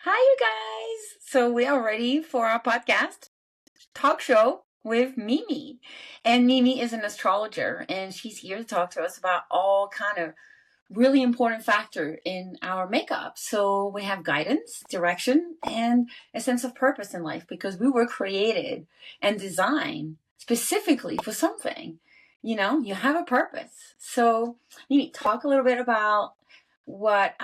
Hi, you guys. So we are ready for our podcast talk show with Mimi. And Mimi is an astrologer, and she's here to talk to us about all kind of really important factor in our makeup. So we have guidance, direction, and a sense of purpose in life because we were created and designed specifically for something. You have a purpose. So Mimi, talk a little bit about what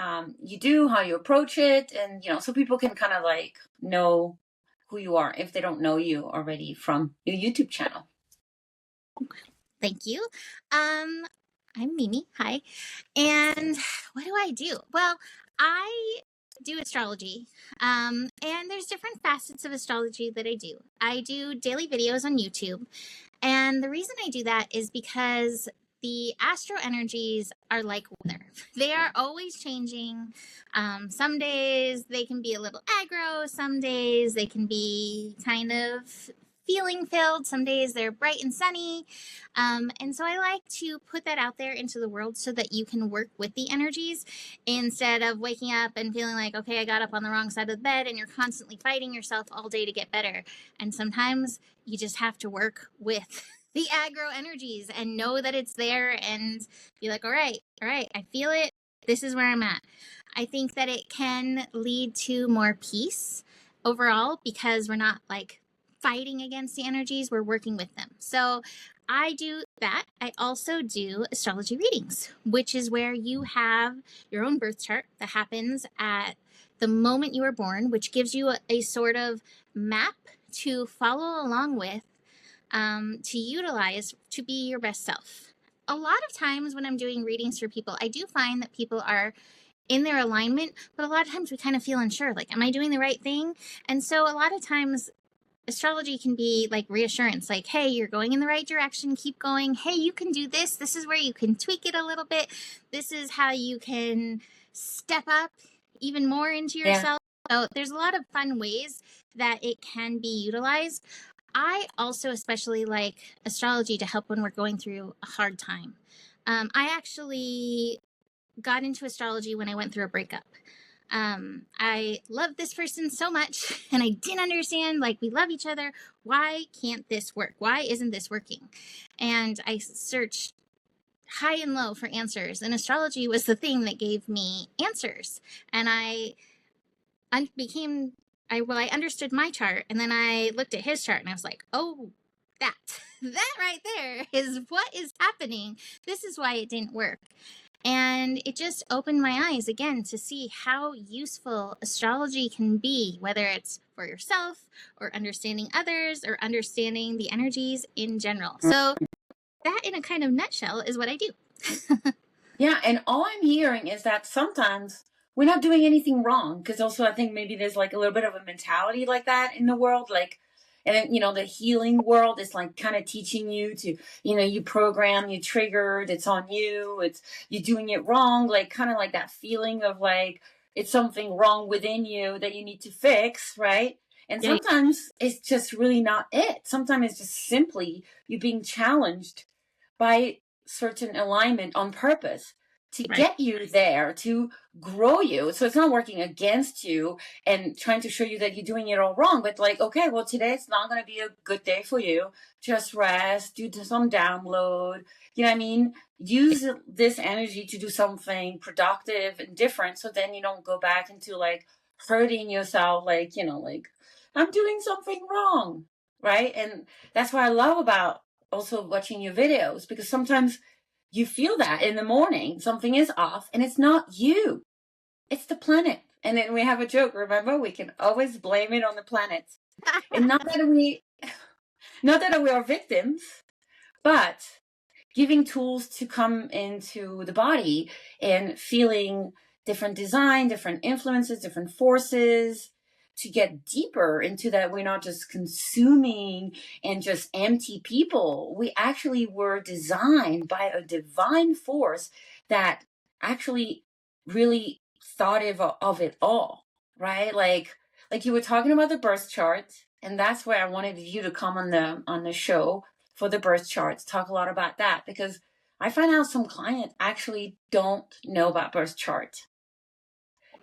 you do, how you approach it, and so people can kind of like know who you are if they don't know you already from your YouTube channel. Thank you. I'm Mimi. Hi. And what do I do? Well, I do astrology. And there's different facets of astrology that I do. I do daily videos on YouTube. And the reason I do that is because the astro energies are like weather. They are always changing. Some days they can be a little aggro. Some days they can be kind of feeling filled. Some days they're bright and sunny. And so I like to put that out there into the world so that you can work with the energies instead of waking up and feeling like, okay, I got up on the wrong side of the bed, and you're constantly fighting yourself all day to get better. And sometimes you just have to work with the aggro energies and know that it's there and be like, all right, I feel it. This is where I'm at. I think that it can lead to more peace overall because we're not like fighting against the energies, we're working with them. So I do that. I also do astrology readings, which is where you have your own birth chart that happens at the moment you were born, which gives you a sort of map to follow along with, to utilize to be your best self. A lot of times when I'm doing readings for people, I do find that people are in their alignment, but a lot of times we kind of feel unsure, like, am I doing the right thing? And so a lot of times astrology can be like reassurance, like, hey, you're going in the right direction, keep going. Hey, you can do this. This is where you can tweak it a little bit. This is how you can step up even more into yourself. Yeah. So there's a lot of fun ways that it can be utilized. I also especially like astrology to help when we're going through a hard time. I actually got into astrology when I went through a breakup. I love this person so much, and I didn't understand, like, we love each other. Why can't this work? Why isn't this working? And I searched high and low for answers, and astrology was the thing that gave me answers. And I understood my chart, and then I looked at his chart, and I was like, oh, that right there is what is happening. This is why it didn't work. And it just opened my eyes again to see how useful astrology can be, whether it's for yourself or understanding others or understanding the energies in general. So that, in a kind of nutshell, is what I do. Yeah, and all I'm hearing is that sometimes we're not doing anything wrong, because also I think maybe there's like a little bit of a mentality like that in the world, like, and then, the healing world is like kind of teaching you to, you program, you triggered, it's on you, you're doing it wrong, like kind of like that feeling of like it's something wrong within you that you need to fix, right? And sometimes it's just really not it. Sometimes it's just simply you being challenged by certain alignment on purpose to get you there, to grow you. So it's not working against you and trying to show you that you're doing it all wrong, but like, okay, well, today it's not going to be a good day for you. Just rest, do some download. You know what I mean? Use this energy to do something productive and different, so then you don't go back into like hurting yourself, like, like I'm doing something wrong, right? And that's what I love about also watching your videos, because sometimes you feel that in the morning something is off, and it's not you, it's the planet. And then we have a joke, remember, we can always blame it on the planet. And not that we are victims, but giving tools to come into the body and feeling different design, different influences, different forces, to get deeper into that. We're not just consuming and just empty people. We actually were designed by a divine force that actually really thought of it all, right? Like you were talking about the birth chart, and that's where I wanted you to come on the show for the birth charts, talk a lot about that, because I find out some clients actually don't know about birth chart.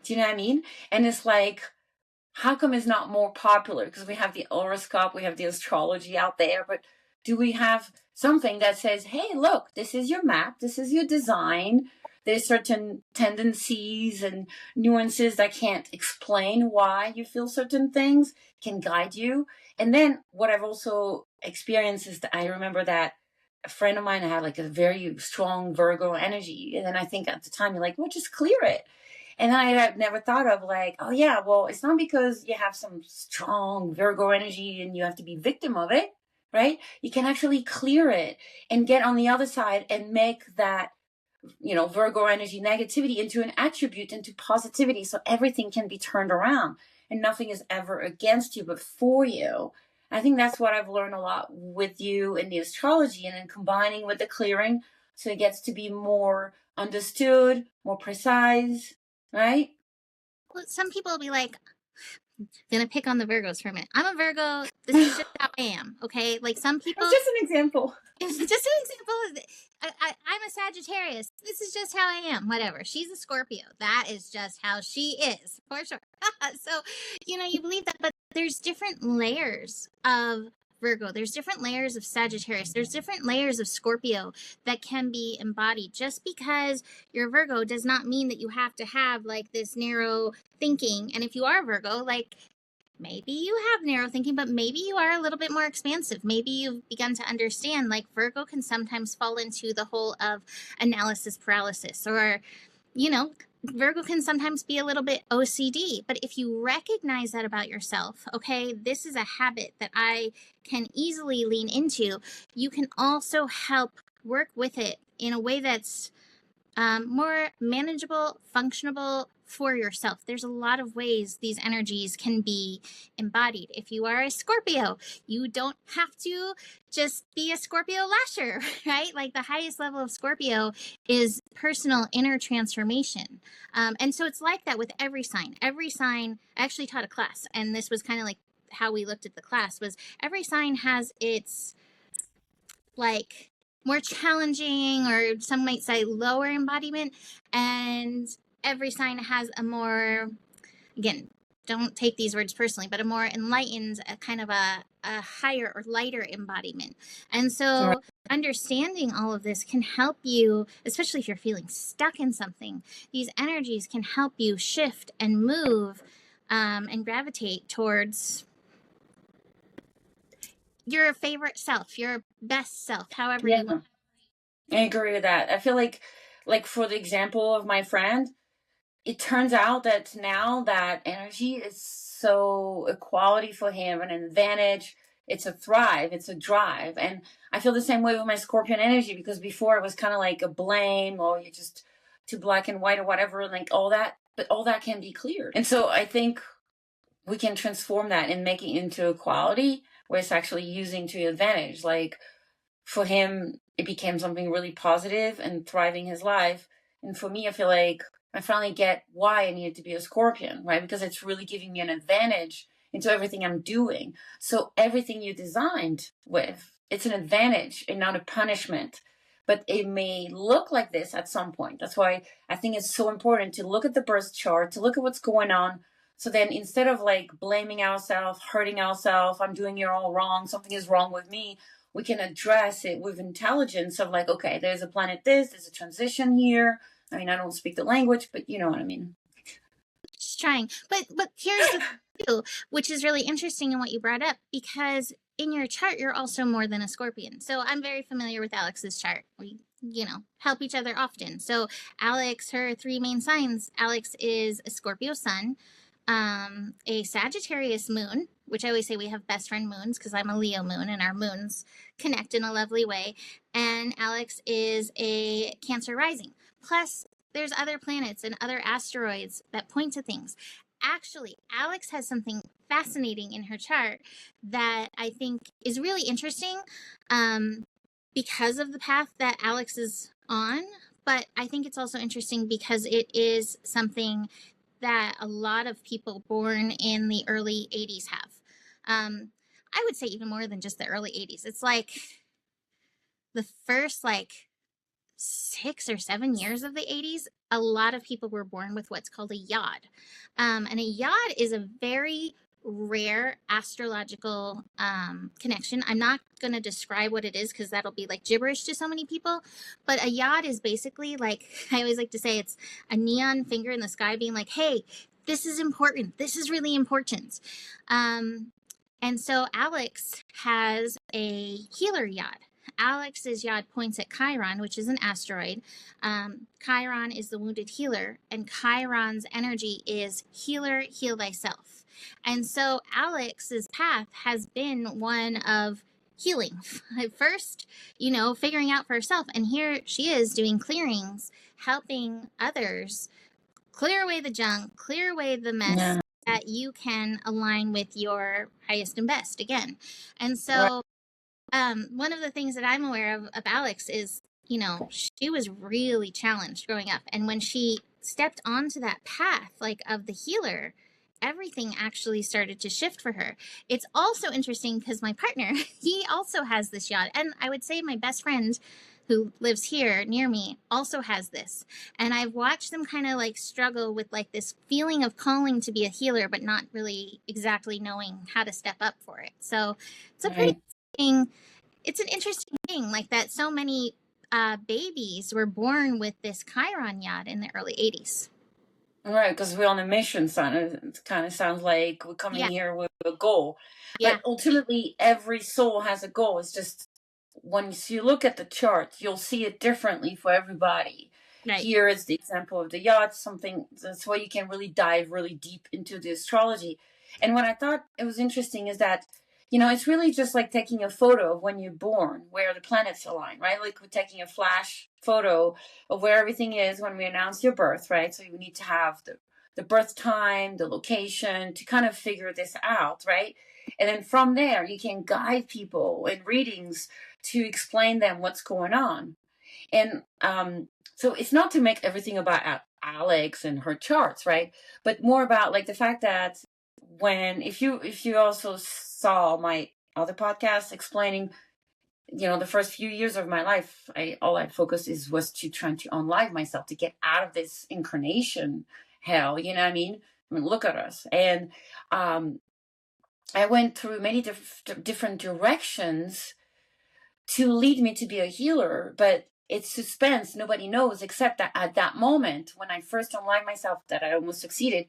Do you know what I mean? And it's like, how come it's not more popular? Because we have the horoscope, we have the astrology out there, but do we have something that says, hey, look, this is your map, this is your design, there's certain tendencies and nuances that can't explain why you feel certain things, can guide you. And then what I've also experienced is that I remember that a friend of mine had like a very strong Virgo energy. And then I think at the time, you're like, well, just clear it. And I had never thought of like, oh yeah, well, it's not because you have some strong Virgo energy and you have to be victim of it, right? You can actually clear it and get on the other side and make that, Virgo energy negativity into an attribute, into positivity. So everything can be turned around and nothing is ever against you, but for you. I think that's what I've learned a lot with you in the astrology, and then combining with the clearing so it gets to be more understood, more precise, right? Well, some people will be like, gonna pick on the Virgos for a minute. I'm a Virgo. This is just how I am. Okay, like some people. It's just an example. It's just an example of I'm a Sagittarius. This is just how I am. Whatever. She's a Scorpio. That is just how she is, for sure. So, you believe that, but there's different layers of Virgo. There's different layers of Sagittarius. There's different layers of Scorpio that can be embodied. Just because you're Virgo does not mean that you have to have like this narrow thinking. And if you are Virgo, like maybe you have narrow thinking, but maybe you are a little bit more expansive. Maybe you've begun to understand, like Virgo can sometimes fall into the whole of analysis paralysis, or, Virgo can sometimes be a little bit OCD. But if you recognize that about yourself, okay, this is a habit that I can easily lean into, you can also help work with it in a way that's more manageable, functionable for yourself. There's a lot of ways these energies can be embodied. If you are a Scorpio, you don't have to just be a Scorpio lasher, right? Like the highest level of Scorpio is personal inner transformation. And so it's like that with every sign. Every sign, I actually taught a class, and this was kind of like how we looked at the class, was every sign has its like more challenging, or some might say lower embodiment, and every sign has a more, again, don't take these words personally, but a more enlightened, a kind of a higher or lighter embodiment. And so understanding all of this can help you, especially if you're feeling stuck in something. These energies can help you shift and move and gravitate towards your favorite self, your best self, however you want. I agree with that. I feel like for the example of my friend, it turns out that now that energy is so a quality for him, an advantage. It's a thrive, it's a drive. And I feel the same way with my Scorpion energy, because before it was kind of like a blame, or you're just too black and white or whatever, like all that, but all that can be cleared. And so I think we can transform that and make it into a quality where it's actually using to your advantage. Like for him, it became something really positive and thriving his life. And for me, I feel like I finally get why I needed to be a Scorpion, right? Because it's really giving me an advantage into everything I'm doing. So everything you designed with, it's an advantage and not a punishment. But it may look like this at some point. That's why I think it's so important to look at the birth chart, to look at what's going on. So then instead of like blaming ourselves, hurting ourselves, I'm doing it all wrong, something is wrong with me, we can address it with intelligence of like, okay, there's a planet there's a transition here. I mean, I don't speak the language, but you know what I mean. Just trying. But here's the thing, which is really interesting in what you brought up, because in your chart, you're also more than a Scorpion. So I'm very familiar with Alex's chart. We, help each other often. So Alex, her three main signs, Alex is a Scorpio sun, a Sagittarius moon, which I always say we have best friend moons because I'm a Leo moon and our moons connect in a lovely way. And Alex is a Cancer rising. Plus, there's other planets and other asteroids that point to things. Actually, Alex has something fascinating in her chart that I think is really interesting because of the path that Alex is on. But I think it's also interesting because it is something that a lot of people born in the early 80s have. I would say even more than just the early 80s. It's like the first 6 or 7 years of the 80s, a lot of people were born with what's called a yod. And a yod is a very rare astrological connection. I'm not going to describe what it is because that'll be like gibberish to so many people. But a yod is basically like, I always like to say, it's a neon finger in the sky being like, hey, this is important. This is really important. And so Alex has a healer yod. Alex's yod points at Chiron, which is an asteroid. Chiron is the wounded healer, and Chiron's energy is healer, heal thyself. And so Alex's path has been one of healing. First, figuring out for herself. And here she is doing clearings, helping others clear away the junk, clear away the mess, Yeah. that you can align with your highest and best again. And Right. so one of the things that I'm aware of Alex is, she was really challenged growing up. And when she stepped onto that path, like of the healer, everything actually started to shift for her. It's also interesting because my partner, he also has this yacht. And I would say my best friend who lives here near me also has this. And I've watched them kind of like struggle with like this feeling of calling to be a healer, but not really exactly knowing how to step up for it. So it's a pretty interesting, it's an interesting thing like that. So many babies were born with this Chiron yacht in the early 80s. Right, because we're on a mission, son. It kind of sounds like we're coming here with a goal. Yeah. But ultimately, every soul has a goal. It's just once you look at the chart, you'll see it differently for everybody. Right. Here is the example of the yacht, something that's why you can really dive really deep into the astrology. And what I thought it was interesting is that, it's really just like taking a photo of when you're born, where the planets align, right? Like we're taking a flash photo of where everything is when we announce your birth, right? So you need to have the birth time, the location to kind of figure this out, right? And then from there, you can guide people in readings to explain them what's going on. And so it's not to make everything about Alex and her charts, right? But more about like the fact that if you also saw my other podcast explaining, the first few years of my life, all I focused was to trying to unlive myself to get out of this incarnation hell. You know what I mean? Look at us. And I went through many different directions to lead me to be a healer, but it's suspense. Nobody knows except that at that moment when I first unlived myself, that I almost succeeded.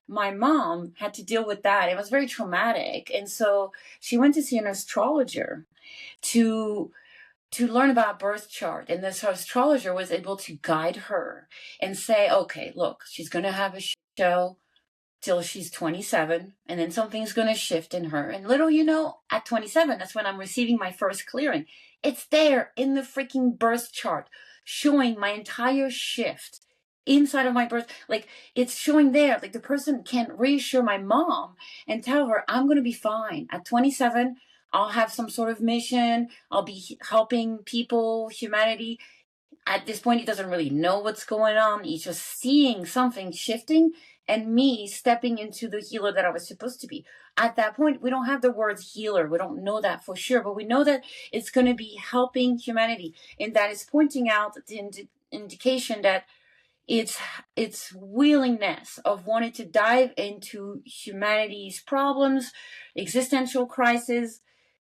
My mom had to deal with that. It was very traumatic, and so she went to see an astrologer to learn about birth chart, and this astrologer was able to guide her and say, okay, look, she's going to have a show till she's 27, and then something's going to shift in her. And little at 27, that's when I'm receiving my first clearing. It's there in the freaking birth chart, showing my entire shift inside of my birth. Like, it's showing there. Like, the person can reassure my mom and tell her, I'm going to be fine. At 27, I'll have some sort of mission. I'll be helping people, humanity. At this point, he doesn't really know what's going on. He's just seeing something shifting and me stepping into the healer that I was supposed to be. At that point, we don't have the word healer. We don't know that for sure, but we know that it's going to be helping humanity. And that is pointing out the indication that it's willingness of wanting to dive into humanity's problems, existential crisis.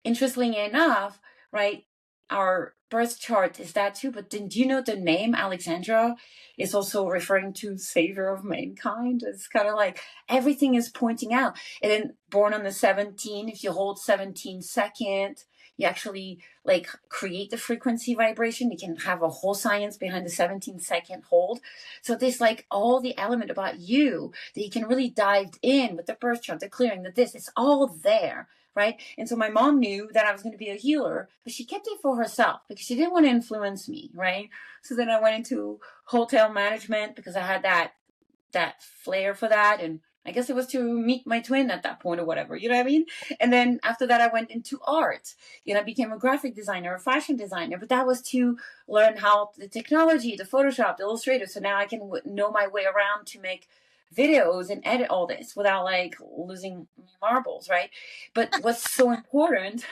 Interestingly enough, right, our birth chart is that too, but did you know the name Alexandra is also referring to savior of mankind? It's kind of like everything is pointing out. And then born on the 17, if you hold 17 second, you actually like create the frequency vibration. You can have a whole science behind the 17-second hold. So there's like all the element about you that you can really dive in with the birth chart, the clearing, it's all there. Right. And so my mom knew that I was going to be a healer, but she kept it for herself because she didn't want to influence me. Right. So then I went into hotel management because I had that flair for that. And I guess it was to meet my twin at that point or whatever, you know what I mean? And then after that, I went into art. I became a graphic designer, a fashion designer, but that was to learn how the technology, the Photoshop, the Illustrator. So now I can know my way around to make videos and edit all this without like losing marbles, right? But what's so important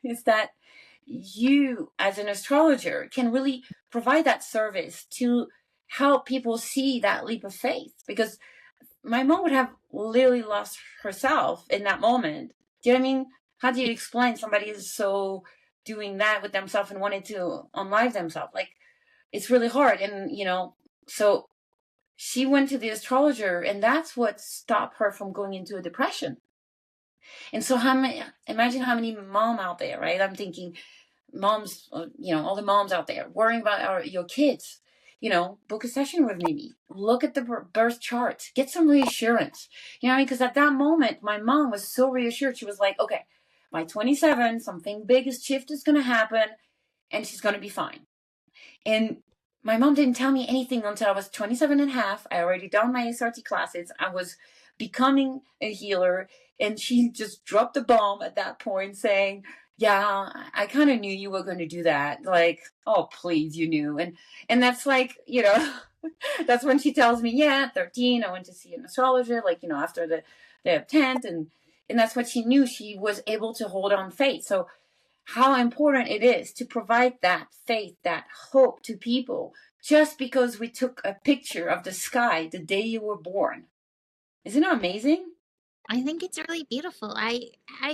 is that you as an astrologer can really provide that service to help people see that leap of faith, because my mom would have literally lost herself in that moment. Do you know what I mean? How do you explain somebody is so doing that with themselves and wanting to unlive themselves? Like, it's really hard. And, so she went to the astrologer, and that's what stopped her from going into a depression. And so imagine how many mom out there, right? I'm thinking moms, all the moms out there worrying about your kids. Book a session with me. Look at the birth chart. Get some reassurance. Because at that moment, my mom was so reassured. She was like, okay, by 27, something big shift is going to happen, and she's going to be fine. And my mom didn't tell me anything until I was 27 and a half. I already done my SRT classes. I was becoming a healer. And she just dropped the bomb at that point saying, yeah, I kind of knew you were going to do that. Like, oh, please, you knew. And that's like, that's when she tells me, yeah, at 13, I went to see an astrologer, after the 10th. And that's what she knew. She was able to hold on faith. So how important it is to provide that faith, that hope to people, just because we took a picture of the sky the day you were born. Isn't it amazing? I think it's really beautiful. I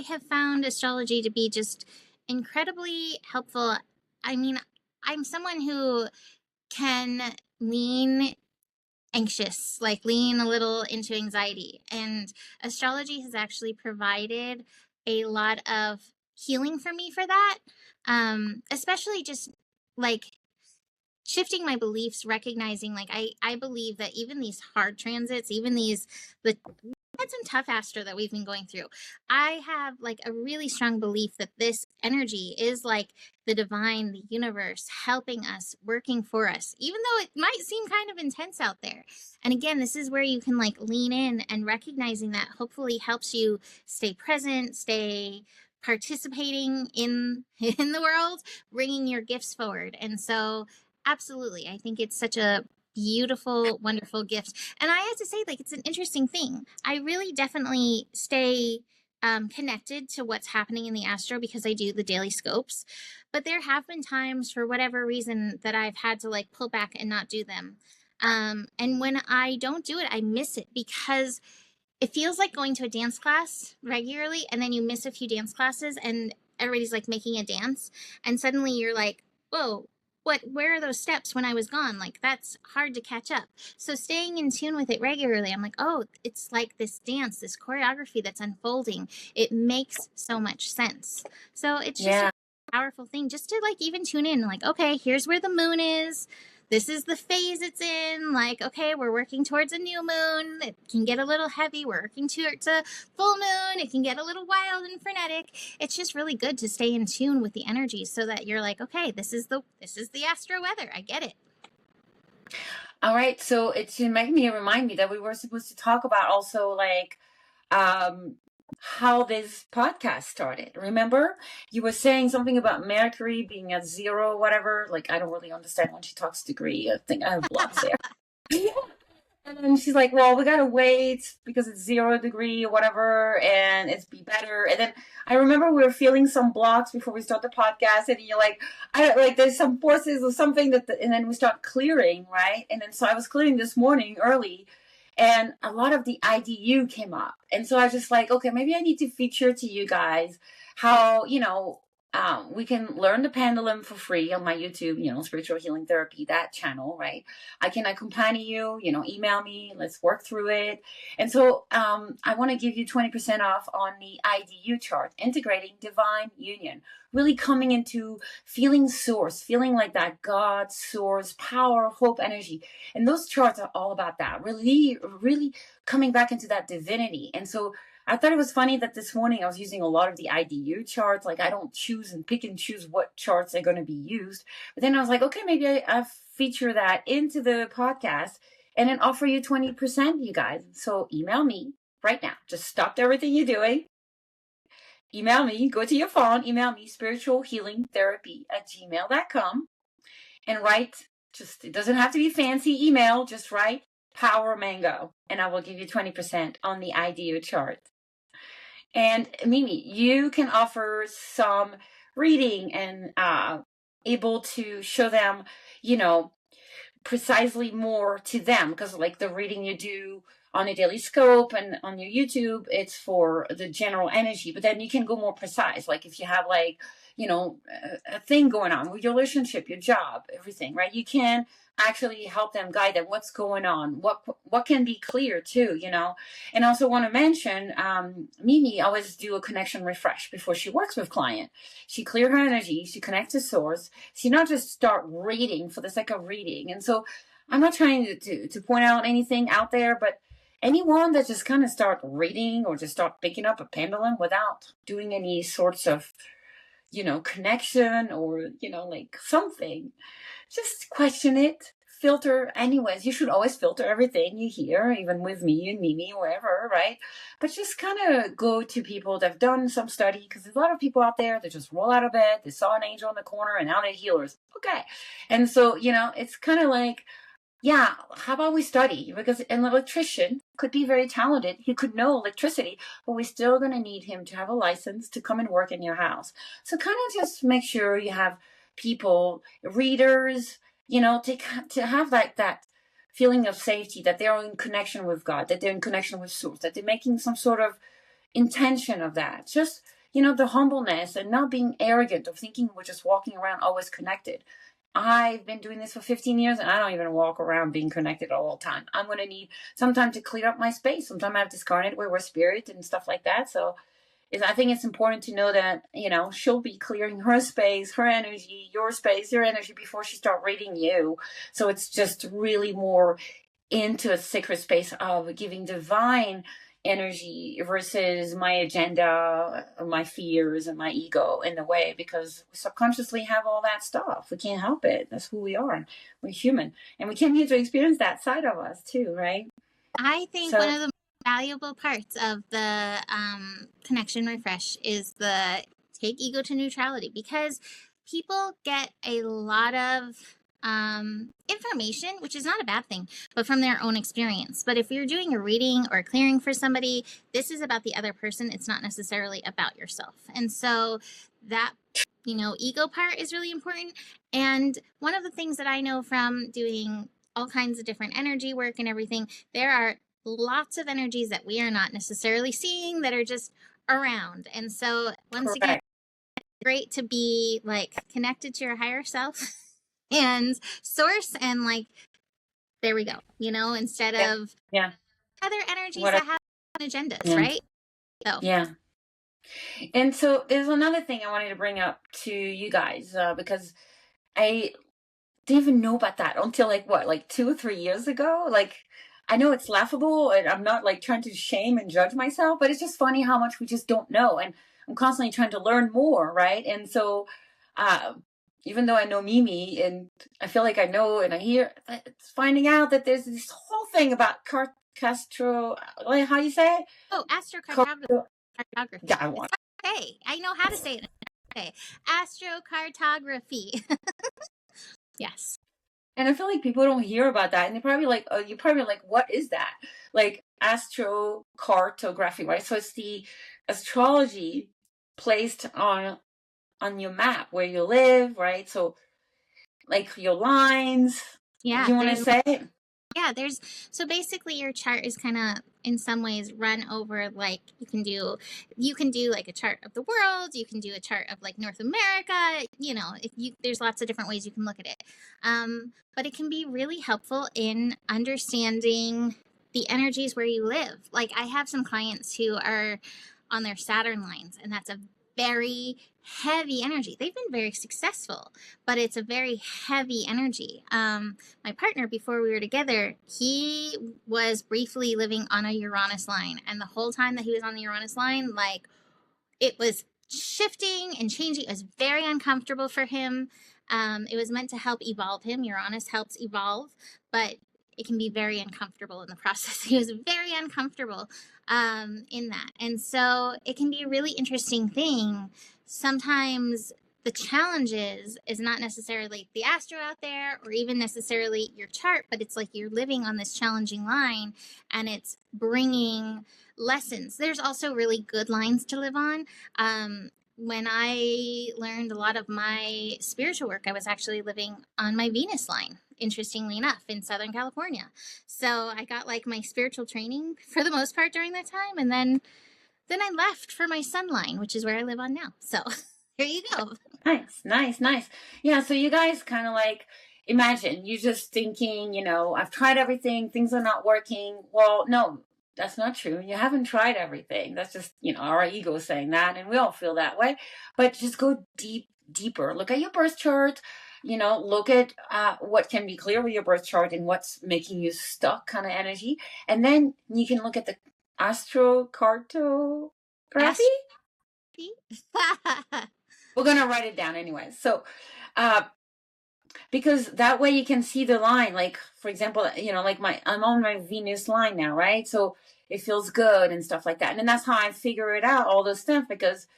have found astrology to be just incredibly helpful. I mean, I'm someone who can lean anxious, like lean a little into anxiety. And astrology has actually provided a lot of healing for me for that. Especially just like shifting my beliefs, recognizing like I believe that even these hard transits, even the had some tough astro that we've been going through. I have like a really strong belief that this energy is like the divine, the universe helping us, working for us, even though it might seem kind of intense out there. And again, this is where you can like lean in, and recognizing that hopefully helps you stay present, stay participating in the world, bringing your gifts forward. And so absolutely, I think it's such a beautiful, wonderful gift. And I have to say, like, it's an interesting thing. I really definitely stay connected to what's happening in the astro because I do the daily scopes. But there have been times, for whatever reason, that I've had to like pull back and not do them. And when I don't do it, I miss it, because it feels like going to a dance class regularly and then you miss a few dance classes and everybody's like making a dance. And suddenly you're like, whoa, where are those steps when I was gone? Like, that's hard to catch up. So staying in tune with it regularly, I'm like, oh, it's like this dance, this choreography that's unfolding. It makes so much sense. So it's just a powerful thing just to like even tune in, like, okay, here's where the moon is. This is the phase it's in. Like, okay, we're working towards a new moon. It can get a little heavy. We're working towards a full moon. It can get a little wild and frenetic. It's just really good to stay in tune with the energy so that you're like, okay, this is the astro weather. I get it. All right. So it should remind me that we were supposed to talk about also like how this podcast started. Remember, you were saying something about Mercury being at 0 or whatever. Like, I don't really understand when she talks degree. I think I have blocks there. Yeah. And then she's like, well, we gotta wait because it's 0 degree or whatever, and it's be better. And then I remember we were feeling some blocks before we start the podcast, and you're like, there's some forces or something and then we start clearing, right? And then so I was clearing this morning early, and a lot of the IDU came up. And so I was just like, okay, maybe I need to feature to you guys how, we can learn the pendulum for free on my YouTube, Spiritual Healing Therapy, that channel, right? I can accompany you, email me, let's work through it. And so I want to give you 20% off on the IDU chart, integrating divine union, really coming into feeling source, feeling like that God, source, power, hope, energy. And those charts are all about that, really, really coming back into that divinity. And so I thought it was funny that this morning I was using a lot of the IDU charts. Like, I don't choose and pick and choose what charts are going to be used. But then I was like, okay, maybe I feature that into the podcast and then offer you 20%, you guys. So email me right now. Just stop everything you're doing. Email me, go to your phone, email me, spiritualhealingtherapy@gmail.com, and write, it doesn't have to be fancy email, just write Power Mango, and I will give you 20% on the IDU chart. And Mimi, you can offer some reading and able to show them, you know, precisely more to them, because like the reading you do on a daily scope and on your YouTube, it's for the general energy, but then you can go more precise. Like if you have like, you know, a thing going on with your relationship, your job, everything, right? You can actually help them, guide them, what's going on, what can be clear too, you know. And also want to mention, Mimi always do a connection refresh before she works with client. She clear her energy, she connects to source, she not just start reading for the sake of reading. And so I'm not trying to point out anything out there, but anyone that just kind of start reading or just start picking up a pendulum without doing any sorts of, you know, connection or, you know, like something, just question it, filter. Anyways, you should always filter everything you hear, even with me and Mimi, wherever, right? But just kind of go to people that have done some study, because there's a lot of people out there that just roll out of bed, they saw an angel in the corner, and now they're healers. Okay. And so, you know, it's kind of like, yeah, how about we study? Because an electrician could be very talented. He could know electricity, but we're still going to need him to have a license to come and work in your house. So kind of just make sure you have people, readers, you know, to have like that feeling of safety, that they're in connection with God, that they're in connection with source, that they're making some sort of intention of that. Just, you know, the humbleness and not being arrogant of thinking we're just walking around always connected. I've been doing this for 15 years and I don't even walk around being connected all the time. I'm going to need some time to clear up my space. Sometimes I have discarnate where we're spirit and stuff like that. So I think it's important to know that, you know, she'll be clearing her space, her energy, your space, your energy before she start reading you. So it's just really more into a sacred space of giving divine energy versus my agenda, my fears, and my ego in the way, because we subconsciously have all that stuff. We can't help it. That's who we are. We're human, and we came here to experience that side of us too, right? I think So one of the valuable parts of the connection refresh is the take ego to neutrality, because people get a lot of information, which is not a bad thing, but from their own experience. But if you're doing a reading or a clearing for somebody, this is about the other person. It's not necessarily about yourself. And so that, you know, ego part is really important. And one of the things that I know from doing all kinds of different energy work and everything, there are lots of energies that we are not necessarily seeing that are just around. And so once again, correct. great to be like connected to your higher self and source, and like, there we go, you know, instead Yeah. of Yeah. other energies What? that have agendas, Yeah. right? So Yeah. And so there's another thing I wanted to bring up to you guys, because I didn't even know about that until like what, like 2 or 3 years ago. Like, I know it's laughable, and I'm not like trying to shame and judge myself, but it's just funny how much we just don't know. And I'm constantly trying to learn more, right? And so, uh, even though I know Mimi, and I feel like I know and I hear, it's finding out that there's this whole thing about Castro, like how you say it? astrocartography. Yeah, I It's want. okay, I know how to say it. Okay, astrocartography. Yes. And I feel like people don't hear about that, and they're probably like, "Oh, you're probably like, what is that?" Like astrocartography, right? So it's the astrology placed on your map where you live, right? So like your lines. Yeah, You want to there's say it? yeah, there's so basically your chart is kind of in some ways run over, like you can do like a chart of the world, you can do a chart of like North America, you know, if you there's lots of different ways you can look at it. But it can be really helpful in understanding the energies where you live. Like I have some clients who are on their Saturn lines, and that's a very heavy energy. They've been very successful, but it's a very heavy energy. My partner, before we were together, he was briefly living on a Uranus line, and the whole time that he was on the Uranus line, like, it was shifting and changing. It was very uncomfortable for him. It was meant to help evolve him. Uranus helps evolve, but it can be very uncomfortable in the process. He was very uncomfortable in that. And so it can be a really interesting thing. Sometimes the challenges is not necessarily the astro out there or even necessarily your chart, but it's like you're living on this challenging line and it's bringing lessons. There's also really good lines to live on. when I learned a lot of my spiritual work, I was actually living on my Venus line, interestingly enough, in Southern California. So I got like my spiritual training for the most part during that time. And then I left for my sun line, which is where I live on now. So here you go. Nice, nice, nice. Yeah, so you guys kind of like imagine you just thinking, I've tried everything, things are not working. Well, no, that's not true. You haven't tried everything. That's just, our ego saying that, and we all feel that way. But just go deeper. Look at your birth chart. Look at what can be clear with your birth chart and what's making you stuck kind of energy. And then you can look at the astrocartography. We're going to write it down anyway. So, because that way you can see the line, like, for example, like I'm on my Venus line now, right? So it feels good and stuff like that. And then that's how I figure it out, all this stuff, because,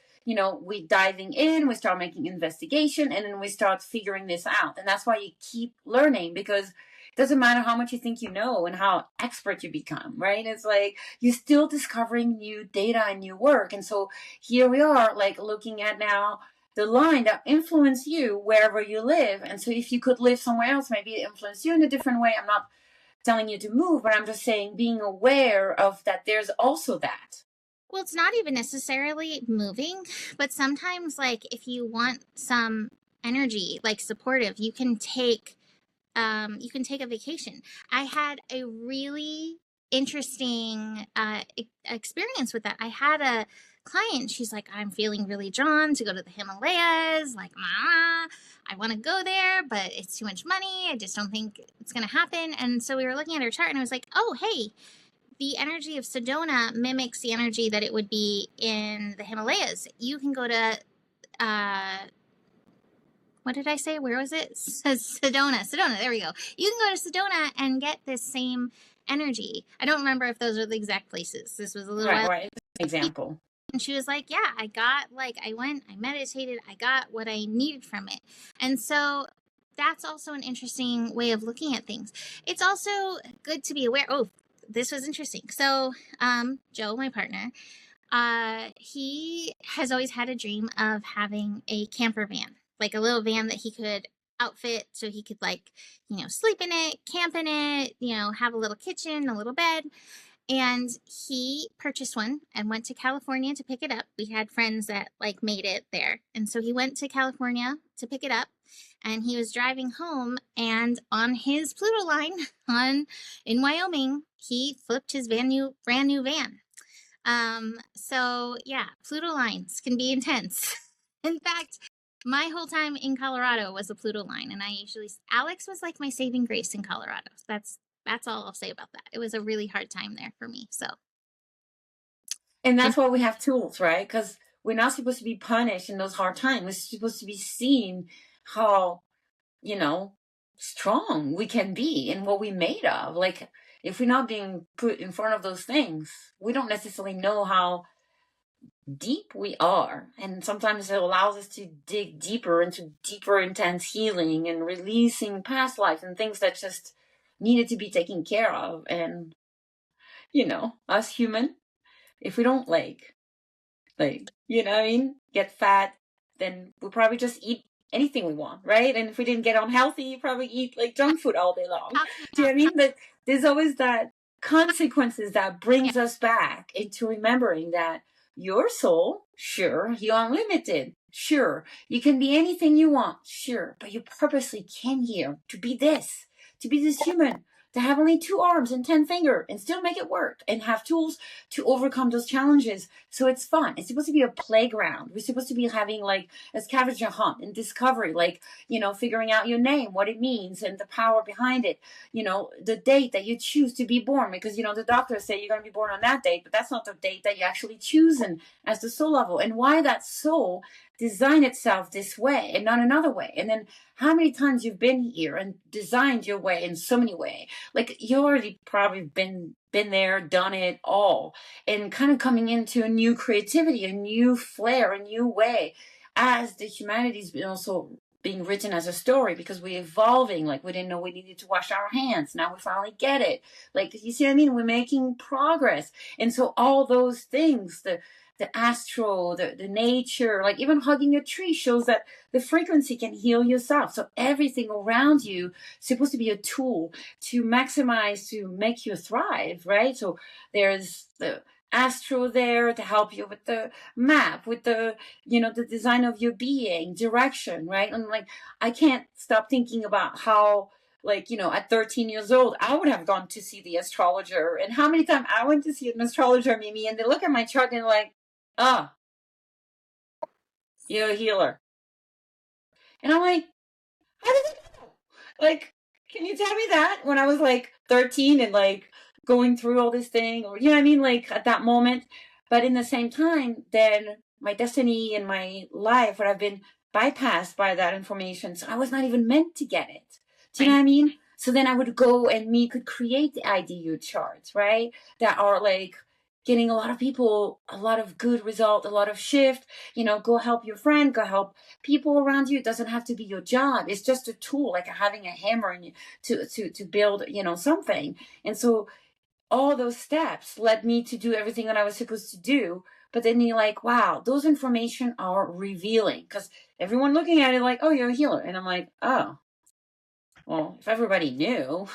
we diving in, we start making investigation, and then we start figuring this out. And that's why you keep learning, because it doesn't matter how much you think you know and how expert you become, right? It's like you're still discovering new data and new work. And so here we are, like, looking at now the line that influence you wherever you live. And so if you could live somewhere else, maybe it influence you in a different way. I'm not telling you to move, but I'm just saying being aware of that there's also that. Well, it's not even necessarily moving, but sometimes, like, if you want some energy, like supportive, you can take a vacation. I had a really interesting experience with that. I had a client, she's like, I'm feeling really drawn to go to the Himalayas. Like, I want to go there, but it's too much money. I just don't think it's going to happen. And so we were looking at her chart, and I was like, oh, hey, the energy of Sedona mimics the energy that it would be in the Himalayas. You can go to, what did I say? Where was it? Sedona. There we go. You can go to Sedona and get this same energy. I don't remember if those are the exact places. This was a little while. Right. Example. And she was like, yeah, I went, I meditated, I got what I needed from it. And so that's also an interesting way of looking at things. It's also good to be aware. Oh, this was interesting. So, Joe, my partner, he has always had a dream of having a camper van, like a little van that he could outfit so he could, like, sleep in it, camp in it, have a little kitchen, a little bed. And he purchased one and went to California to pick it up. We had friends that, like, made it there. And so he went to California to pick it up, and he was driving home, and on his Pluto line in Wyoming, he flipped his brand new van. So yeah, Pluto lines can be intense. In fact, my whole time in Colorado was a Pluto line, and Alex was like my saving grace in Colorado. That's all I'll say about that. It was a really hard time there for me. So, and that's why we have tools, right? Because we're not supposed to be punished in those hard times. We're supposed to be seen how, strong we can be and what we're made of. Like, if we're not being put in front of those things, we don't necessarily know how deep we are. And sometimes it allows us to dig deeper into deeper, intense healing and releasing past lives and things that just needed to be taken care of. And, us human, if we don't get fat, then we'll probably just eat anything we want, right? And if we didn't get unhealthy, probably eat like junk food all day long. Do you know what I mean? But there's always that consequences that brings us back into remembering that your soul, sure, you're unlimited. Sure, you can be anything you want. Sure, but you purposely came here to be this human, to have only 2 arms and 10 fingers and still make it work and have tools to overcome those challenges. So it's fun. It's supposed to be a playground. We're supposed to be having like a scavenger hunt and discovery, like, figuring out your name, what it means and the power behind it, the date that you choose to be born, because, the doctors say you're going to be born on that date, but that's not the date that you actually choose as the soul level, and why that soul design itself this way and not another way. And then how many times you've been here and designed your way in so many ways. Like, you already probably been there, done it all, and kind of coming into a new creativity, a new flair, a new way, as the humanity's been also being written as a story, because we're evolving. Like, we didn't know we needed to wash our hands. Now we finally get it. Like, you see what I mean? We're making progress. And so all those things, the the astro, the nature, like even hugging a tree shows that the frequency can heal yourself. So everything around you is supposed to be a tool to maximize, to make you thrive, right? So there's the astro there to help you with the map, with the, the design of your being, direction, right? And like, I can't stop thinking about how, like, at 13 years old, I would have gone to see the astrologer. And how many times I went to see an astrologer, Mimi, and they look at my chart and they're like, oh, you're a healer. And I'm like, how did it go? Like, can you tell me that when I was like 13 and like going through all this thing, or, what I mean? Like at that moment. But in the same time, then my destiny and my life would have been bypassed by that information. So I was not even meant to get it. Do you know what I mean? So then I would go and could create the IDU charts, right? That are like getting a lot of people, a lot of good result, a lot of shift, go help your friend, go help people around you. It doesn't have to be your job. It's just a tool, like having a hammer in you to build, something. And so all those steps led me to do everything that I was supposed to do. But then you're like, wow, those information are revealing, because everyone looking at it like, oh, you're a healer. And I'm like, oh, well, if everybody knew,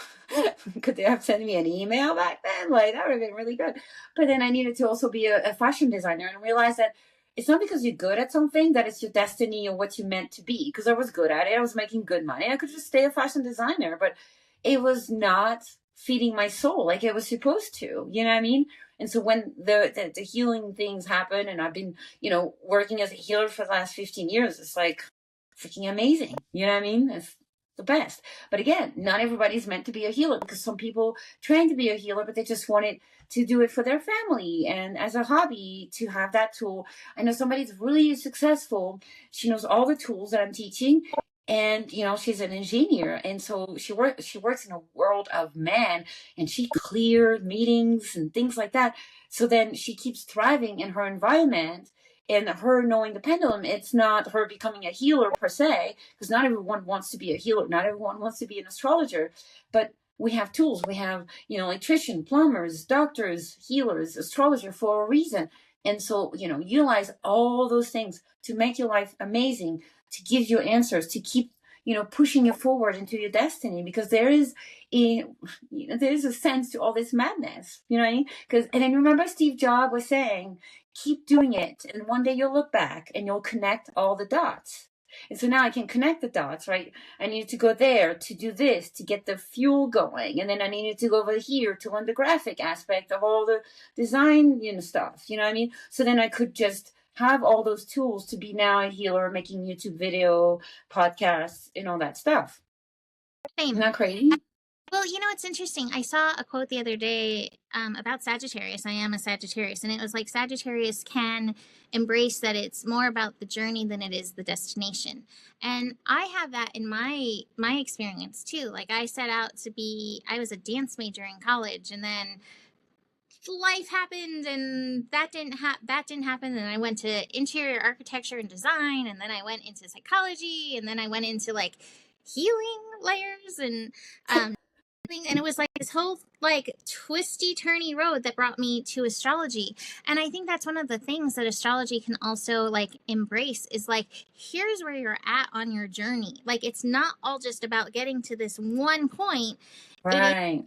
could they have sent me an email back then? Like, that would have been really good. But then I needed to also be a fashion designer and realize that it's not because you're good at something that it's your destiny or what you meant to be. Because I was good at it. I was making good money. I could just stay a fashion designer. But it was not feeding my soul like it was supposed to. You know what I mean? And so when the healing things happen, and I've been, working as a healer for the last 15 years, it's like freaking amazing. You know what I mean? It's the best. But again, not everybody's meant to be a healer, because some people train to be a healer, but they just wanted to do it for their family and as a hobby, to have that tool. I know somebody's really successful. She knows all the tools that I'm teaching. And she's an engineer, and so she works in a world of men, and she cleared meetings and things like that. So then she keeps thriving in her environment. And her knowing the pendulum, it's not her becoming a healer per se, because not everyone wants to be a healer. Not everyone wants to be an astrologer. But we have tools. We have, electrician, plumbers, doctors, healers, astrologer for a reason. And so, utilize all those things to make your life amazing, to give you answers, to keep, pushing you forward into your destiny, because there is a sense to all this madness, you know what I mean? And then remember Steve Jobs was saying, keep doing it, and one day you'll look back and you'll connect all the dots. And so now I can connect the dots, right? I needed to go there to do this, to get the fuel going. And then I needed to go over here to learn the graphic aspect of all the design, stuff, you know what I mean? So then I could just have all those tools to be now a healer, making YouTube video, podcasts, and all that stuff. Same. Isn't that crazy? Well, it's interesting. I saw a quote the other day about Sagittarius. I am a Sagittarius, and it was like Sagittarius can embrace that it's more about the journey than it is the destination. And I have that in my experience too. Like I was a dance major in college, and then life happened, and that didn't happen. And I went to interior architecture and design, and then I went into psychology, and then I went into like healing layers and and it was like this whole like twisty turny road that brought me to astrology. And I think that's one of the things that astrology can also like embrace, is like, here's where you're at on your journey. Like, it's not all just about getting to this one point. Right.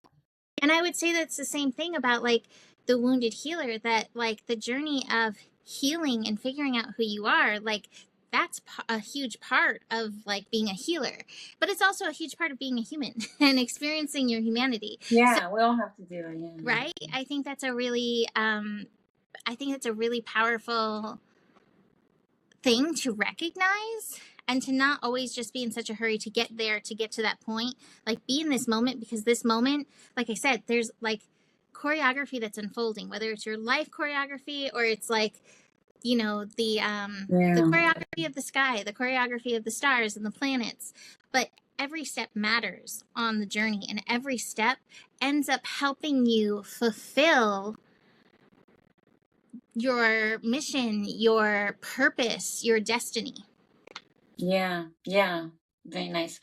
And I would say that's the same thing about like the wounded healer, that like the journey of healing and figuring out who you are, like that's a huge part of like being a healer, but it's also a huge part of being a human and experiencing your humanity. Yeah, we all have to do it. Yeah. Right? I think that's a really powerful thing to recognize, and to not always just be in such a hurry to get there, to get to that point. Like, be in this moment, because this moment, like I said, there's like choreography that's unfolding, whether it's your life choreography or it's like, the choreography of the sky, the choreography of the stars and the planets. But every step matters on the journey, and every step ends up helping you fulfill your mission, your purpose, your destiny. Yeah. Very nice.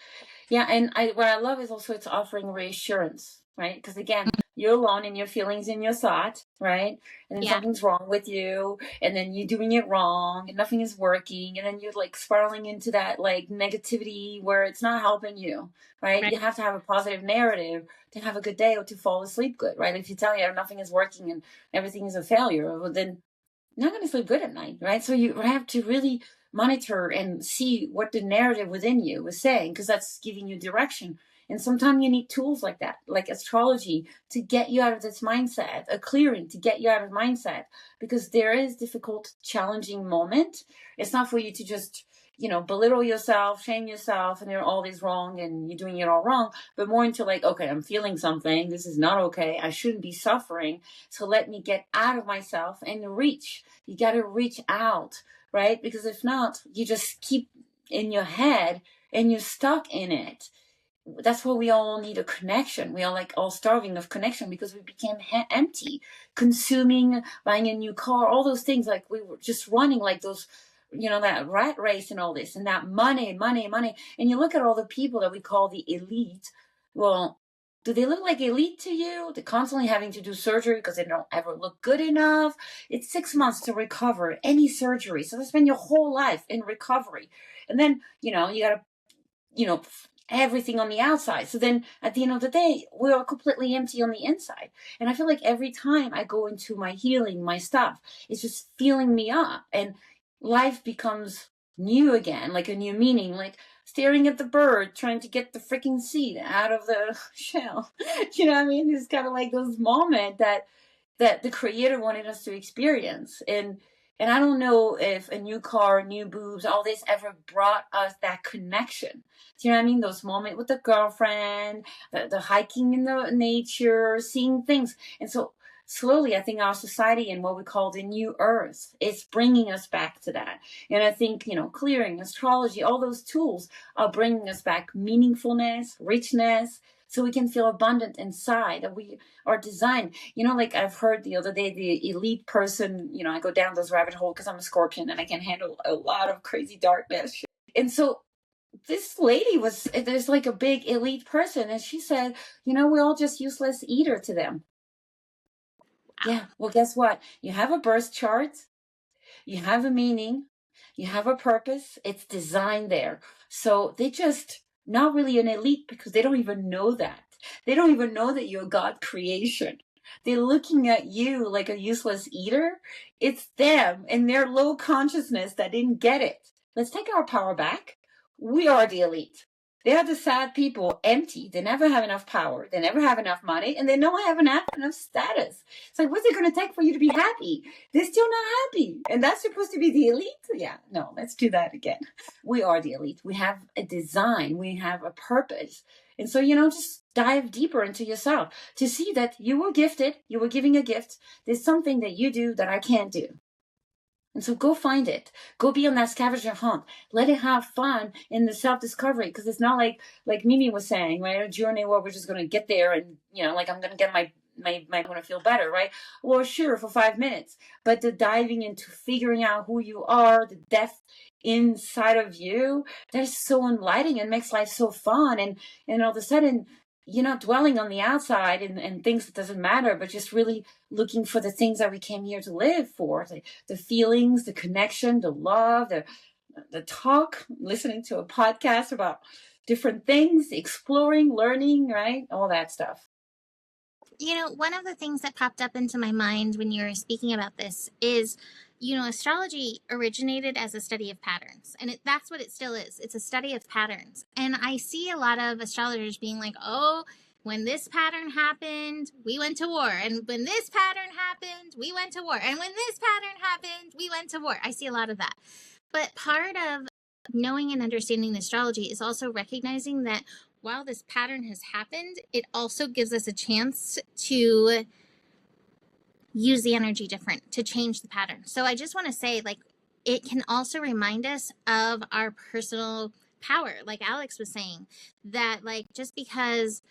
Yeah, and what I love is also it's offering reassurance, right? Because again, you're alone in your feelings and your thoughts, right? And then Yeah. something's wrong with you, and then you're doing it wrong, and nothing is working, and then you're like spiraling into that like negativity where it's not helping you, right? Right. You have to have a positive narrative to have a good day or to fall asleep good, right? If you tell you nothing is working and everything is a failure, well, then you're not going to sleep good at night, right? So you have to really monitor and see what the narrative within you is saying, because that's giving you direction. And sometimes you need tools like that, like astrology, to get you out of this mindset, a clearing to get you out of mindset, because there is difficult, challenging moment. It's not for you to just, belittle yourself, shame yourself, and you're always wrong and you're doing it all wrong, but more into like, okay, I'm feeling something. This is not okay. I shouldn't be suffering. So let me get out of myself and reach. You got to reach out, right? Because if not, you just keep in your head and you're stuck in it. That's why we all need a connection. We are like all starving of connection because we became empty, consuming, buying a new car, all those things. Like we were just running like those, that rat race and all this and that money, money, money. And you look at all the people that we call the elite. Well, do they look like elite to you? They're constantly having to do surgery because they don't ever look good enough. It's 6 months to recover any surgery. So they spend your whole life in recovery. And then, you got to, you know, everything on the outside. So then at the end of the day, we are completely empty on the inside. And I feel like every time I go into my healing, my stuff, it's just filling me up. And life becomes new again, like a new meaning, like staring at the bird, trying to get the freaking seed out of the shell. You know what I mean? It's kind of like those moments that the creator wanted us to experience. And I don't know if a new car, new boobs, all this ever brought us that connection. Do you know what I mean? Those moments with the girlfriend, the hiking in the nature, seeing things. And so slowly, I think our society and what we call the new earth is bringing us back to that. And I think, clearing, astrology, all those tools are bringing us back meaningfulness, richness, so we can feel abundant inside, that we are designed. Like I've heard the other day, the elite person, I go down those rabbit hole because I'm a Scorpion and I can handle a lot of crazy darkness. And so this lady there's like a big elite person, and she said, we're all just useless eater to them. Wow. Yeah, well, guess what? You have a birth chart, you have a meaning, you have a purpose. It's designed there. So they just not really an elite because they don't even know that. They don't even know that you're God creation. They're looking at you like a useless eater. It's them and their low consciousness that didn't get it. Let's take our power back. We are the elite. They are the sad people, empty. They never have enough power. They never have enough money, and they don't have enough status. It's like, what's it going to take for you to be happy? They're still not happy. And that's supposed to be the elite? Yeah, no, let's do that again. We are the elite. We have a design. We have a purpose. And so, just dive deeper into yourself to see that you were gifted. You were giving a gift. There's something that you do that I can't do. And so go find it. Go be on that scavenger hunt. Let it have fun in the self-discovery, because it's not like Mimi was saying, right? A journey where we're just going to get there and, like I'm going to get my going to feel better, right? Well, sure, for 5 minutes. But the diving into figuring out who you are, the depth inside of you, that's so enlightening and makes life so fun. And all of a sudden, you're not dwelling on the outside and things that doesn't matter, but just really looking for the things that we came here to live for, the feelings, the connection, the love, the talk, listening to a podcast about different things, exploring, learning, right? All that stuff. One of the things that popped up into my mind when you were speaking about this is, astrology originated as a study of patterns, and that's what it still is. It's a study of patterns. And I see a lot of astrologers being like, oh, when this pattern happened, we went to war. And when this pattern happened, we went to war. And when this pattern happened, we went to war. I see a lot of that. But part of knowing and understanding the astrology is also recognizing that while this pattern has happened, it also gives us a chance to use the energy different, to change the pattern. So I just want to say, it can also remind us of our personal power. Like Alex was saying, that just because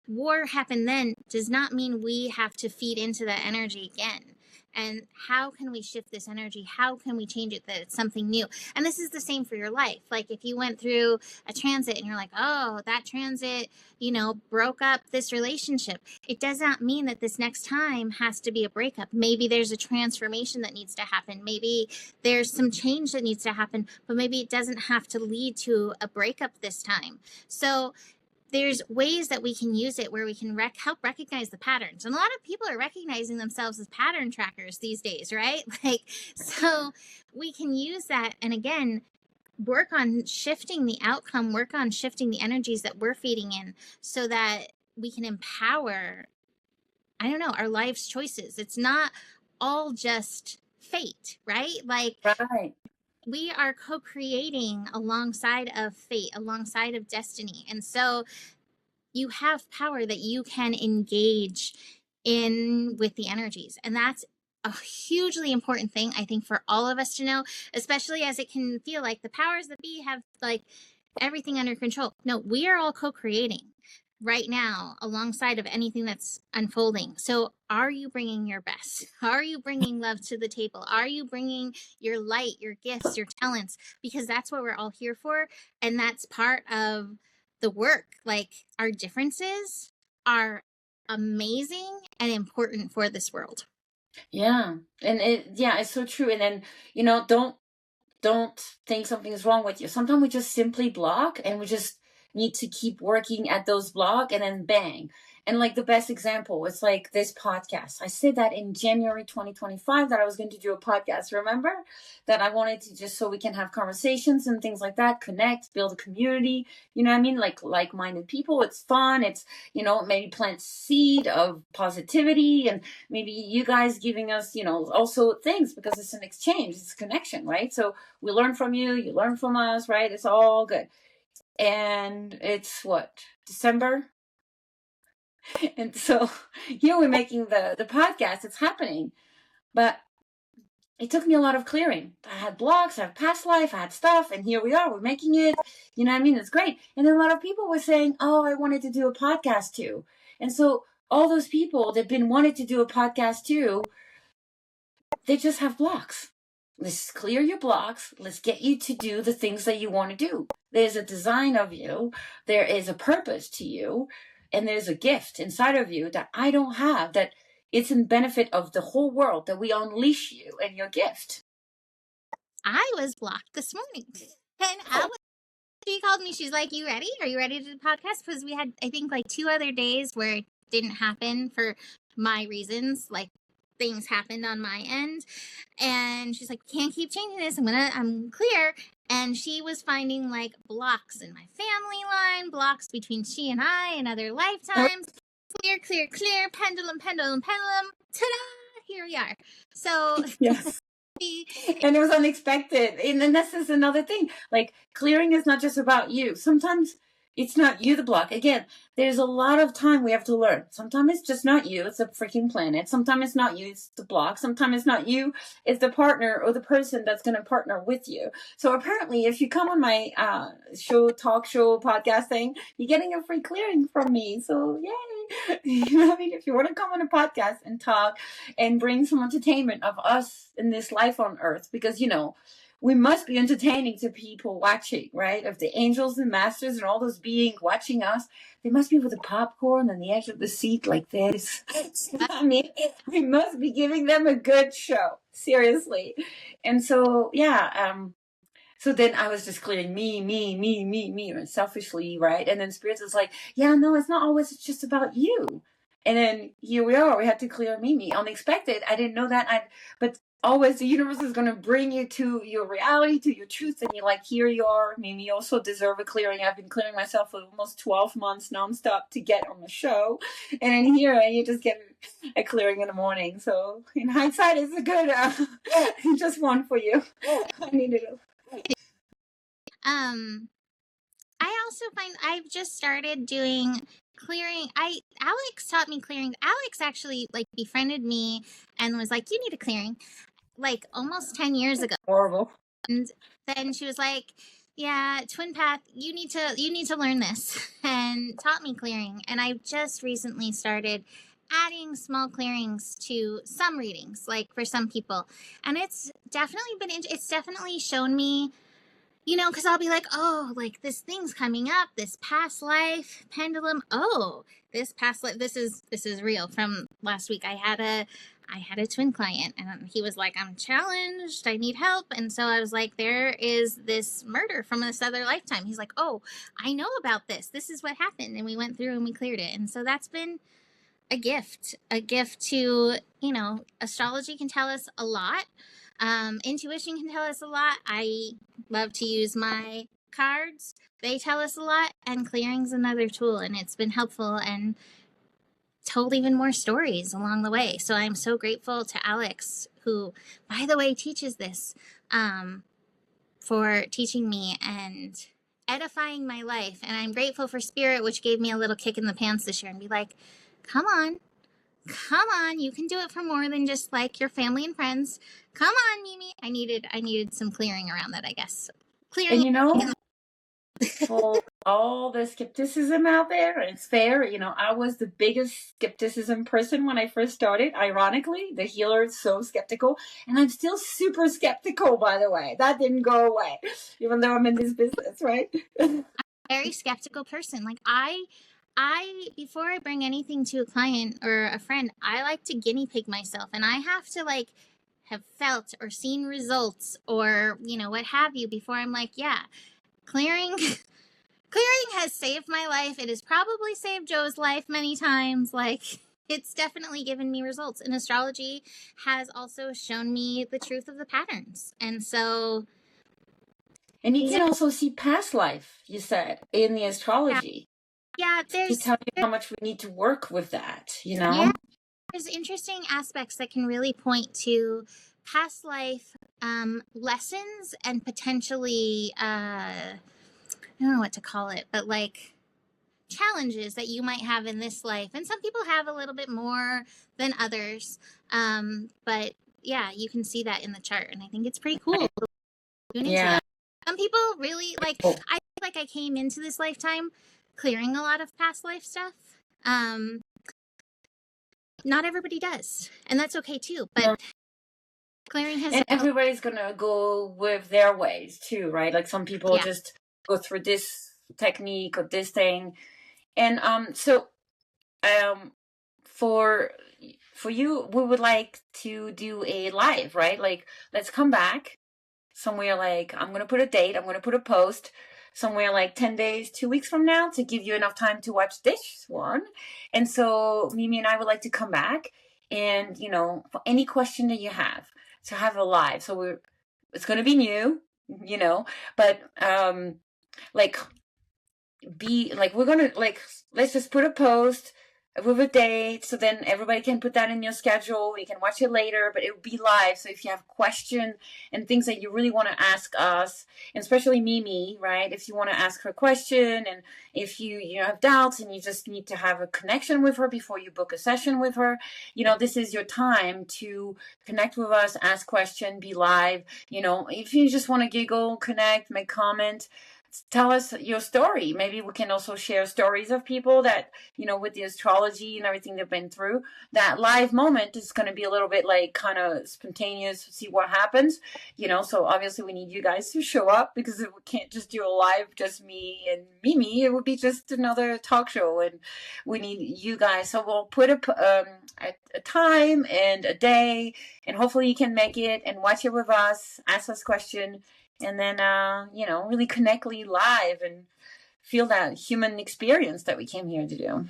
war happened then does not mean we have to feed into that energy again. And how can we shift this energy? How can we change it that it's something new? And this is the same for your life. Like if you went through a transit and you're like, oh, that transit, broke up this relationship. It does not mean that this next time has to be a breakup. Maybe there's a transformation that needs to happen. Maybe there's some change that needs to happen, but maybe it doesn't have to lead to a breakup this time. So there's ways that we can use it where we can help recognize the patterns. And a lot of people are recognizing themselves as pattern trackers these days, right? So we can use that. And again, work on shifting the outcome, work on shifting the energies that we're feeding in so that we can empower, our life's choices. It's not all just fate, right? Right. We are co-creating alongside of fate, alongside of destiny. And so you have power that you can engage in with the energies. And that's a hugely important thing, I think, for all of us to know, especially as it can feel like the powers that be have everything under control. No, we are all co-creating right now alongside of anything that's unfolding. So are you bringing your best? Are you bringing love to the table? Are you bringing your light, your gifts, your talents? Because that's what we're all here for. And that's part of the work. Our differences are amazing and important for this world. Yeah. And it's so true. And then, don't think something is wrong with you. Sometimes we just simply block, and we just need to keep working at those block, and then bang. And the best example is this podcast. I said that in January 2025 that I was going to do a podcast. Remember that I wanted to, just so we can have conversations and things like that, connect, build a community. You know what I mean? Like-minded people. It's fun. It's, maybe plant seed of positivity, and maybe you guys giving us, also things, because it's an exchange, it's a connection, right? So we learn from you, you learn from us, right? It's all good. And it's December? And so here we're making the podcast. It's happening. But it took me a lot of clearing. I had blocks, I have past life, I had stuff, and here we are, we're making it. You know what I mean? It's great. And then a lot of people were saying, oh, I wanted to do a podcast too. And so all those people that wanted to do a podcast too, they just have blocks. Let's clear your blocks. Let's get you to do the things that you want to do. There's a design of you. There is a purpose to you. And there's a gift inside of you that I don't have, that it's in benefit of the whole world, that we unleash you and your gift. I was blocked this morning. And she called me. She's like, you ready? Are you ready to do the podcast? Because we had, I think, 2 other days where it didn't happen for my reasons. Things happened on my end. And she's like, can't keep changing this. I'm clear. And she was finding blocks in my family line, blocks between she and I and other lifetimes. Clear, clear, clear, pendulum, pendulum, pendulum. Ta-da! Here we are. So yes. And it was unexpected. And then this is another thing. Clearing is not just about you. Sometimes it's not you the block. Again, there's a lot of time we have to learn. Sometimes it's just not you. It's a freaking planet. Sometimes it's not you. It's the block. Sometimes it's not you. It's the partner or the person that's going to partner with you. So apparently, if you come on my talk show, podcast thing, you're getting a free clearing from me. So yay. You know what I mean? If you want to come on a podcast and talk and bring some entertainment of us in this life on earth, because, we must be entertaining to people watching, right? Of the angels and masters and all those beings watching us, they must be with the popcorn on the edge of the seat like this. I mean, we must be giving them a good show, seriously. And so, so then I was just clearing me, and selfishly, right? And then Spirit was like, yeah, no, it's not always just about you. And then here we are. We had to clear me. Unexpected. I didn't know that. But always the universe is going to bring you to your reality, to your truth. And you're like, here you are. Mimi, you also deserve a clearing. I've been clearing myself for almost 12 months nonstop to get on the show. And then here you just get a clearing in the morning. So in hindsight, it's a good, just one for you. I needed it. I also find I've just started doing clearing. Alex taught me clearing. Alex actually befriended me and was like, you need a clearing, almost 10 years ago. Horrible. And then she was like, yeah, twin path, you need to learn this, and taught me clearing. And I just recently started adding small clearings to some readings, like for some people. And it's definitely shown me, because I'll be like, oh, like this thing's coming up, this past life pendulum. Oh, this past life, this is real. From last week, I had a twin client, and he was like, I'm challenged, I need help. And so I was like, there is this murder from this other lifetime. He's like, oh, I know about this. This is what happened. And we went through and we cleared it. And so that's been a gift to, astrology can tell us a lot. Intuition can tell us a lot. I love to use my cards. They tell us a lot, and clearing's another tool, and it's been helpful and told even more stories along the way. So I'm so grateful to Alex, who, by the way, teaches this, for teaching me and edifying my life. And I'm grateful for Spirit, which gave me a little kick in the pants this year and be like, come on, you can do it for more than just like your family and friends. Come on, Mimi. I needed some clearing around that, I guess. Clearing. And for all the skepticism out there, and it's fair, I was the biggest skepticism person when I first started. Ironically, the healer is so skeptical, and I'm still super skeptical, by the way. That didn't go away, even though I'm in this business, right? I'm a very skeptical person. Like I before I bring anything to a client or a friend, I like to guinea pig myself, and I have to like have felt or seen results or, what have you, before I'm like, yeah, clearing has saved my life. It has probably saved Joe's life many times. Like, it's definitely given me results. And astrology has also shown me the truth of the patterns. And so. And you can also see past life, you said, in the astrology. Yeah, to tell you how much we need to work with that, Yeah, there's interesting aspects that can really point to past life lessons and potentially, I don't know what to call it, but like challenges that you might have in this life. And some people have a little bit more than others. But yeah, you can see that in the chart. And I think it's pretty cool. Yeah. Some people really like, I feel like I came into this lifetime clearing a lot of past life stuff. Not everybody does, and that's okay too. But clearing has, and everybody's gonna go with their ways too, right? Like some people just go through this technique or this thing, and for you, we would like to do a live, right? Like, let's come back somewhere. Like, I'm gonna put a date. I'm gonna put a post somewhere like 10 days, 2 weeks from now, to give you enough time to watch this one. And so Mimi and I would like to come back and, for any question that you have, to have a live. So it's going to be new, but we're going to let's just put a post with a date, so then everybody can put that in your schedule. You can watch it later, but it will be live. So if you have questions and things that you really want to ask us, and especially Mimi, right? If you want to ask her a question, and if you have doubts and you just need to have a connection with her before you book a session with her, this is your time to connect with us, ask question, be live. If you just want to giggle, connect, make comment, tell us your story. Maybe we can also share stories of people that, with the astrology and everything they've been through. That live moment is going to be a little bit like kind of spontaneous, see what happens, so obviously we need you guys to show up, because we can't just do a live, just me and Mimi. It would be just another talk show, and we need you guys. So we'll put a time and a day, and hopefully you can make it and watch it with us, ask us questions, and then, really connect live and feel that human experience that we came here to do.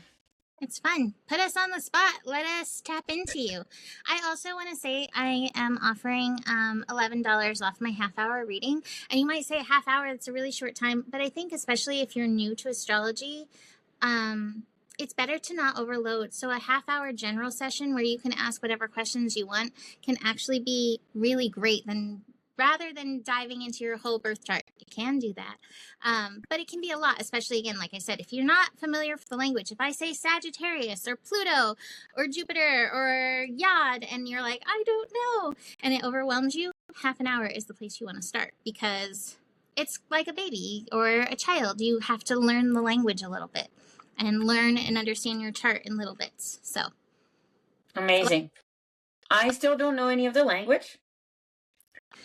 It's fun. Put us on the spot. Let us tap into you. I also want to say I am offering $11 off my half-hour reading. And you might say a half hour, that's a really short time. But I think especially if you're new to astrology, it's better to not overload. So a half-hour general session where you can ask whatever questions you want can actually be really great rather than diving into your whole birth chart. You can do that. But it can be a lot, especially, again, like I said, if you're not familiar with the language. If I say Sagittarius or Pluto or Jupiter or Yod, and you're like, I don't know, and it overwhelms you, half an hour is the place you want to start, because it's like a baby or a child. You have to learn the language a little bit and learn and understand your chart in little bits. So Amazing. I still don't know any of the language.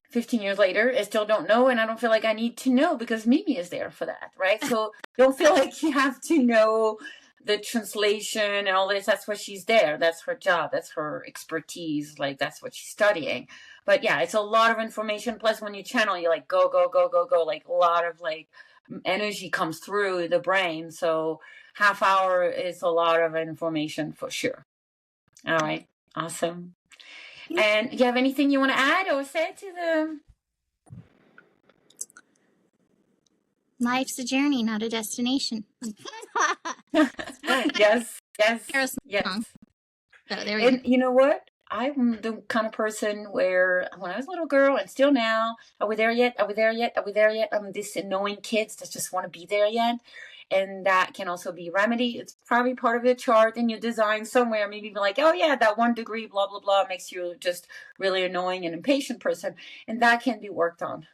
15 years later, I still don't know, and I don't feel like I need to know because Mimi is there for that, right? So don't feel like you have to know the translation and all this. That's what she's there. That's her job. That's her expertise. Like, that's what she's studying. But yeah, it's a lot of information. Plus, when you channel, you like go, go, go, go, go. Like, a lot of like energy comes through the brain. So half hour is a lot of information for sure. All right. Awesome. And you have anything you want to add or say to the... Life's a journey, not a destination. Yes, yes, yes. So there we go. And you know what? I'm the kind of person where when I was a little girl and still now, are we there yet? Are we there yet? Are we there yet? I'm this annoying kids that just want to be there yet. And that can also be remedy. It's probably part of the chart in your design somewhere. Maybe be like, oh yeah, that 1 degree, blah, blah, blah, makes you just really annoying and impatient person. And that can be worked on.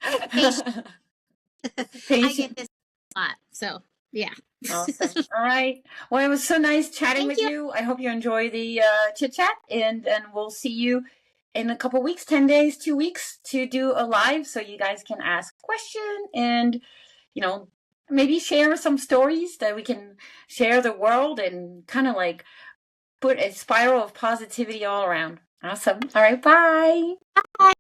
Patient. I get this a lot. So yeah. Awesome. All right. Well, it was so nice chatting with you. I hope you enjoy the chit chat, and we'll see you in a couple weeks, 10 days, 2 weeks to do a live so you guys can ask questions and, you know, maybe share some stories that we can share the world and kind of like put a spiral of positivity all around. Awesome. All right. Bye. Bye.